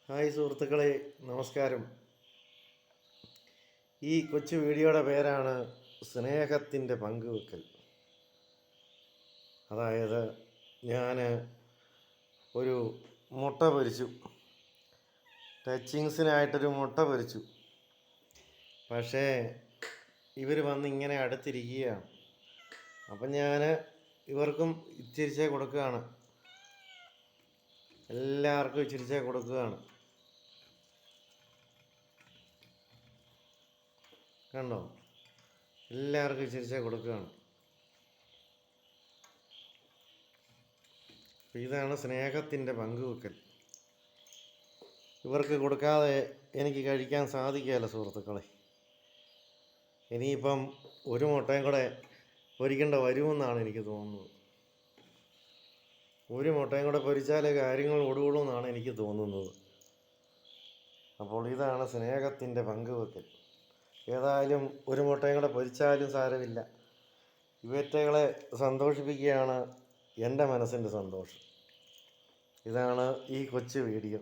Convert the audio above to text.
Hi സുഹൃത്തുക്കളെ, നമസ്കാരം. ഈ കൊച്ചു വീഡിയോയുടെ പേരാണ് സ്നേഹത്തിൻ്റെ പങ്കുവെക്കൽ. അതായത് ഞാൻ ഒരു മുട്ട പൊരിച്ചു, ടച്ചിങ്സിനായിട്ടൊരു മുട്ട പൊരിച്ചു. പക്ഷേ ഇവർ വന്ന് ഇങ്ങനെ അടുത്തിരിക്കുകയാണ്. അപ്പം ഞാൻ ഇവർക്കും ഇച്ചിരിച്ചേ കൊടുക്കുകയാണ്, എല്ലാവർക്കും ഇച്ചിരിച്ചേ കൊടുക്കുകയാണ്. കണ്ടോ, എല്ലാവർക്കും ഇച്ചിരിച്ചേ കൊടുക്കുകയാണ്. ഇതാണ് സ്നേഹത്തിൻ്റെ പങ്കുവെക്കൽ. ഇവർക്ക് കൊടുക്കാതെ എനിക്ക് കഴിക്കാൻ സാധിക്കുകയില്ല സുഹൃത്തുക്കളെ. ഇനിയിപ്പം ഒരു മുട്ടയും കൂടെ പൊരിക്കേണ്ട വരുമെന്നാണ് എനിക്ക് തോന്നുന്നത്. ഒരു മുട്ടയും കൂടെ പൊരിച്ചാലേ കാര്യങ്ങൾ ഒടുകൊള്ളൂ എന്നാണ് എനിക്ക് തോന്നുന്നത്. അപ്പോൾ ഇതാണ് സ്നേഹത്തിൻ്റെ പങ്കുവെക്കൽ. ഏതായാലും ഒരു മുട്ടയും കൂടെ പൊരിച്ചാലും സാരമില്ല. ഇവറ്റകളെ സന്തോഷിപ്പിക്കുകയാണ് എൻ്റെ മനസ്സിൻ്റെ സന്തോഷം. ഇതാണ് ഈ കൊച്ചു വീഡിയോ.